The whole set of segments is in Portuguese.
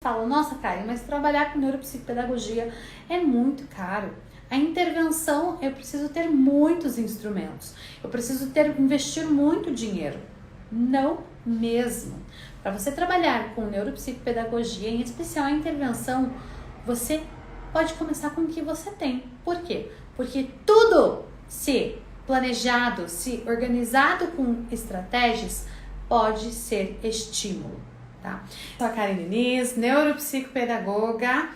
falam, nossa, Karen, mas trabalhar com neuropsicopedagogia é muito caro. A intervenção, eu preciso ter muitos instrumentos, eu preciso investir muito dinheiro. Não mesmo. Para você trabalhar com neuropsicopedagogia, em especial a intervenção, você pode começar com o que você tem. Por quê? Porque tudo, se planejado, se organizado com estratégias, pode ser estímulo, tá? Sou a Karen Diniz, neuropsicopedagoga,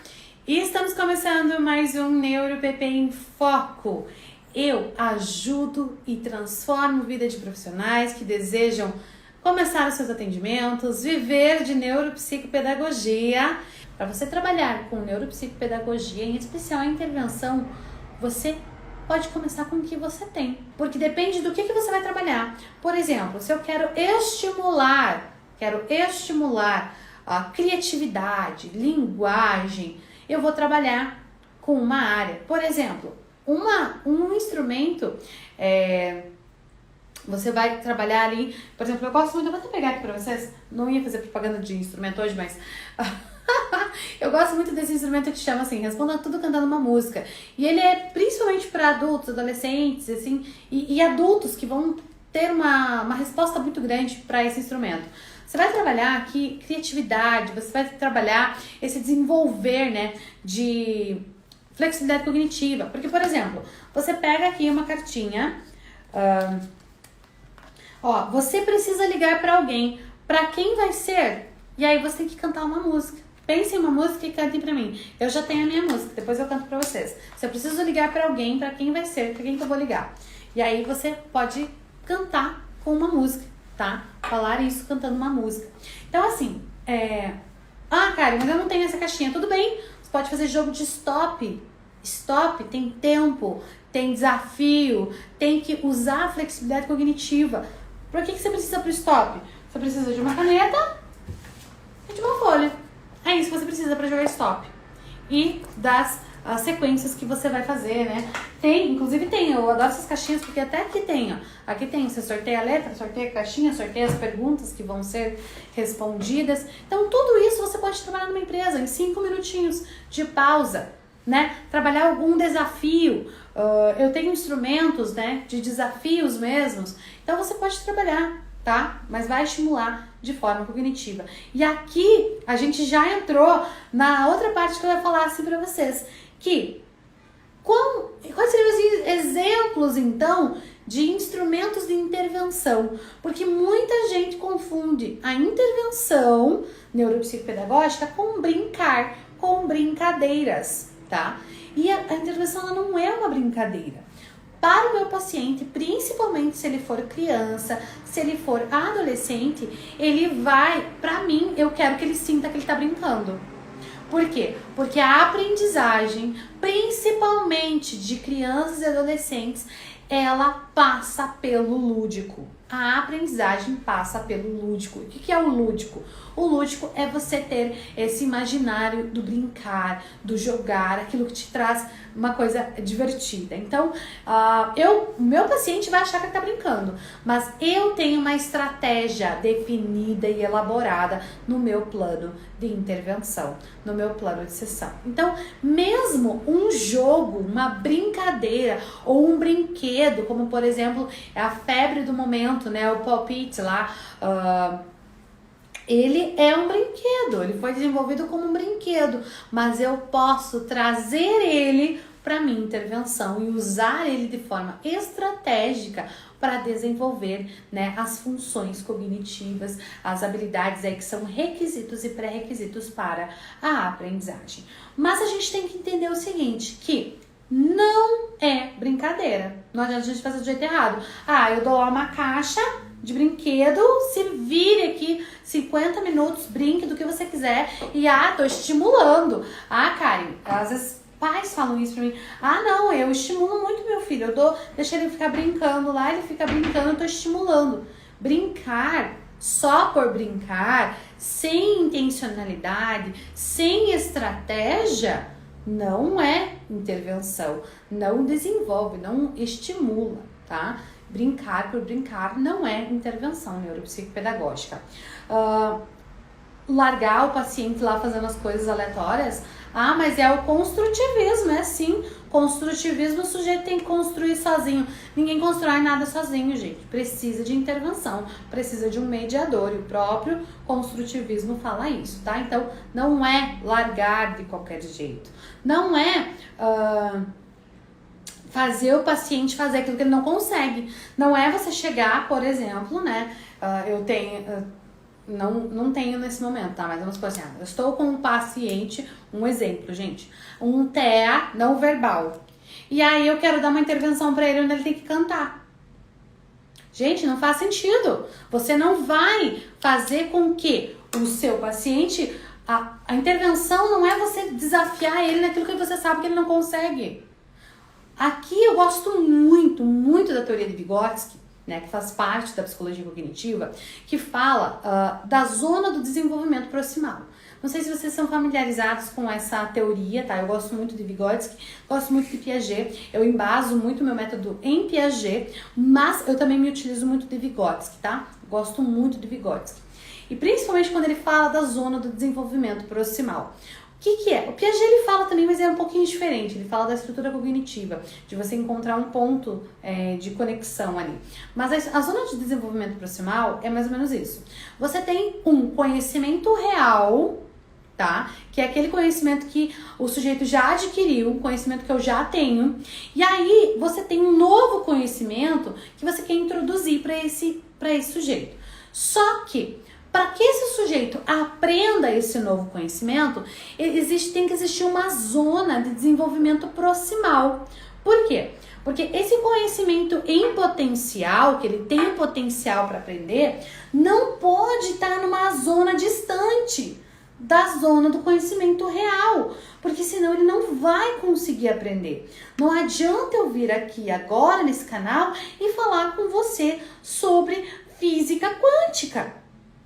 e estamos começando mais um NeuroPP em Foco. Eu ajudo e transformo a vida de profissionais que desejam começar os seus atendimentos, viver de neuropsicopedagogia. Para você trabalhar com neuropsicopedagogia, em especial a intervenção, você pode começar com o que você tem, porque depende do que você vai trabalhar. Por exemplo, se eu quero estimular a criatividade, linguagem, eu vou trabalhar com uma área. Por exemplo, um instrumento, você vai trabalhar ali, por exemplo, eu gosto muito, eu vou até pegar aqui para vocês, não ia fazer propaganda de instrumento hoje, mas eu gosto muito desse instrumento que chama assim, Responda Tudo Cantando uma Música. E ele é principalmente para adultos, adolescentes, assim, e adultos que vão ter uma resposta muito grande para esse instrumento. Você vai trabalhar aqui criatividade, você vai trabalhar esse desenvolver, né, de flexibilidade cognitiva. Porque, por exemplo, você pega aqui uma cartinha, você precisa ligar para alguém. Para quem vai ser? E aí você tem que cantar uma música. Pense em uma música e cantem pra mim. Eu já tenho a minha música, depois eu canto pra vocês. Se eu preciso ligar pra alguém, pra quem vai ser, pra quem que eu vou ligar. E aí você pode cantar com uma música, tá? Falar isso cantando uma música. Então assim, Karen, mas eu não tenho essa caixinha. Tudo bem, você pode fazer jogo de stop. Stop, tem tempo, tem desafio, tem que usar a flexibilidade cognitiva. Pra que você precisa pro stop? Você precisa de uma caneta e de uma folha. É isso que você precisa para jogar stop. E das sequências que você vai fazer, né? Inclusive eu adoro essas caixinhas porque até aqui tem, ó. Aqui tem, você sorteia a letra, sorteia a caixinha, sorteia as perguntas que vão ser respondidas. Então tudo isso você pode trabalhar numa empresa em 5 minutinhos de pausa, né? Trabalhar algum desafio. Eu tenho instrumentos, né, de desafios mesmos. Então você pode trabalhar, tá? Mas vai estimular de forma cognitiva. E aqui a gente já entrou na outra parte que eu ia falar assim pra vocês, que quais seriam os exemplos então de instrumentos de intervenção? Porque muita gente confunde a intervenção neuropsicopedagógica com brincar, com brincadeiras, tá? E a intervenção ela não é uma brincadeira. Para o meu paciente, principalmente se ele for criança, se ele for adolescente, ele vai, pra mim, eu quero que ele sinta que ele tá brincando. Por quê? Porque a aprendizagem, principalmente de crianças e adolescentes, ela passa pelo lúdico. A aprendizagem passa pelo lúdico. O que é o lúdico? O lúdico é você ter esse imaginário do brincar, do jogar, aquilo que te traz uma coisa divertida. Então, meu paciente vai achar que ele está brincando, mas eu tenho uma estratégia definida e elaborada no meu plano de intervenção, no meu plano de sessão. Então, mesmo um jogo, uma brincadeira ou um brinquedo, como por exemplo, a febre do momento, né, o palpite lá, ele é um brinquedo, ele foi desenvolvido como um brinquedo, mas eu posso trazer ele para minha intervenção e usar ele de forma estratégica para desenvolver, né, as funções cognitivas, as habilidades aí que são requisitos e pré-requisitos para a aprendizagem. Mas a gente tem que entender o seguinte, que não é brincadeira. Não adianta a gente fazer do jeito errado. Eu dou lá uma caixa de brinquedo, se vire aqui 50 minutos, brinque do que você quiser e tô estimulando. Karen, às vezes pais falam isso pra mim. Não, eu estimulo muito meu filho, deixo ele ficar brincando lá, ele fica brincando, eu tô estimulando. Brincar só por brincar, sem intencionalidade, sem estratégia, não é intervenção, não desenvolve, não estimula, tá? Brincar por brincar não é intervenção neuropsicopedagógica. largar o paciente lá fazendo as coisas aleatórias. Ah, mas é o construtivismo, é sim. Construtivismo, o sujeito tem que construir sozinho. Ninguém constrói nada sozinho, gente. Precisa de intervenção, precisa de um mediador. E o próprio construtivismo fala isso, tá? Então, não é largar de qualquer jeito. Não é fazer o paciente fazer aquilo que ele não consegue. Não é você chegar, por exemplo, né? Eu tenho... Não tenho nesse momento, tá? Mas vamos supor assim, eu estou com um paciente, um exemplo, gente, um TEA não verbal. E aí eu quero dar uma intervenção para ele onde ele tem que cantar. Gente, não faz sentido. Você não vai fazer com que o seu paciente... A intervenção não é você desafiar ele naquilo que você sabe que ele não consegue. Aqui eu gosto muito, muito da teoria de Vygotsky, né, que faz parte da psicologia cognitiva, que fala da zona do desenvolvimento proximal. Não sei se vocês são familiarizados com essa teoria, tá? Eu gosto muito de Vygotsky, gosto muito de Piaget, eu embaso muito meu método em Piaget, mas eu também me utilizo muito de Vygotsky, tá? Gosto muito de Vygotsky. E principalmente quando ele fala da zona do desenvolvimento proximal. O que é? O Piaget ele fala também, mas é um pouquinho diferente. Ele fala da estrutura cognitiva, de você encontrar um ponto de conexão ali. Mas a zona de desenvolvimento proximal é mais ou menos isso. Você tem um conhecimento real, tá? Que é aquele conhecimento que o sujeito já adquiriu, um conhecimento que eu já tenho. E aí você tem um novo conhecimento que você quer introduzir para esse sujeito. Só que para que esse sujeito aprenda esse novo conhecimento, tem que existir uma zona de desenvolvimento proximal. Por quê? Porque esse conhecimento em potencial, que ele tem potencial para aprender, não pode estar numa zona distante da zona do conhecimento real, porque senão ele não vai conseguir aprender. Não adianta eu vir aqui agora nesse canal e falar com você sobre física quântica.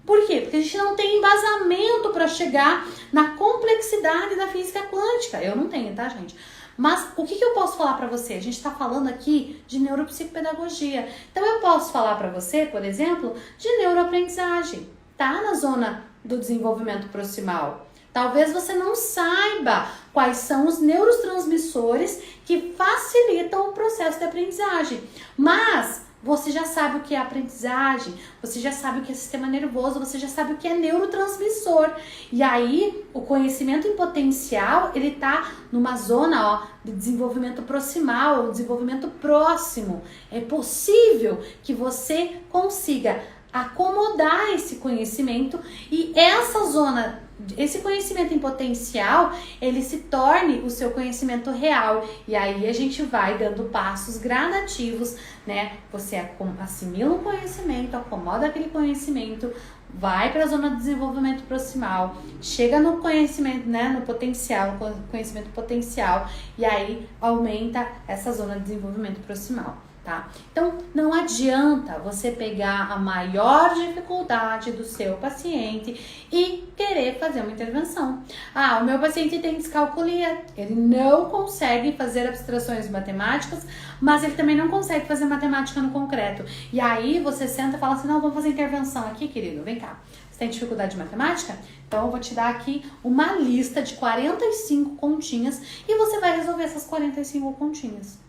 Por quê? Porque a gente não tem embasamento para chegar na complexidade da física quântica. Eu não tenho, tá, gente? Mas o que eu posso falar para você? A gente está falando aqui de neuropsicopedagogia. Então eu posso falar para você, por exemplo, de neuroaprendizagem. Tá na zona do desenvolvimento proximal. Talvez você não saiba quais são os neurotransmissores que facilitam o processo de aprendizagem. Mas você já sabe o que é aprendizagem, você já sabe o que é sistema nervoso, você já sabe o que é neurotransmissor. E aí, o conhecimento em potencial, ele tá numa zona, de desenvolvimento proximal, desenvolvimento próximo. É possível que você consiga acomodar esse conhecimento e essa zona, esse conhecimento em potencial, ele se torne o seu conhecimento real. E aí a gente vai dando passos gradativos, né? Você assimila um conhecimento, acomoda aquele conhecimento, vai para a zona de desenvolvimento proximal, chega no conhecimento, né, no potencial, conhecimento potencial, e aí aumenta essa zona de desenvolvimento proximal. Tá? Então, não adianta você pegar a maior dificuldade do seu paciente e querer fazer uma intervenção. Ah, o meu paciente tem descalculia, ele não consegue fazer abstrações matemáticas, mas ele também não consegue fazer matemática no concreto. E aí você senta e fala assim, não, vamos fazer intervenção aqui, querido, vem cá. Você tem dificuldade de matemática? Então eu vou te dar aqui uma lista de 45 continhas e você vai resolver essas 45 continhas.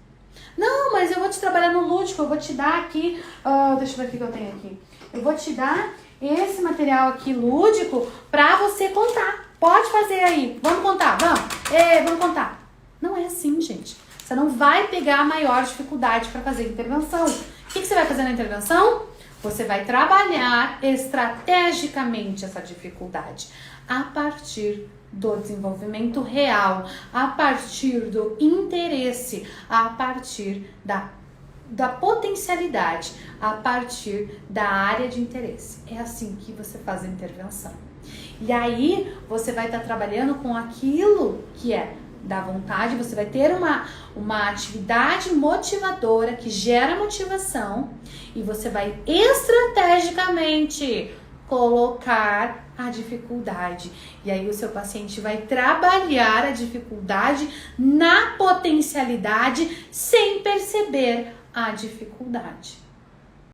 Não, mas eu vou te trabalhar no lúdico, eu vou te dar aqui, deixa eu ver o que eu tenho aqui. Eu vou te dar esse material aqui lúdico pra você contar. Pode fazer aí, vamos contar, vamos contar. Não é assim, gente. Você não vai pegar a maior dificuldade para fazer intervenção. O que você vai fazer na intervenção? Você vai trabalhar estrategicamente essa dificuldade a partir do desenvolvimento real, a partir do interesse, a partir da potencialidade, a partir da área de interesse. É assim que você faz a intervenção. E aí você vai estar trabalhando com aquilo que é da vontade, você vai ter uma atividade motivadora que gera motivação e você vai estrategicamente colocar a dificuldade. E aí o seu paciente vai trabalhar a dificuldade na potencialidade sem perceber a dificuldade.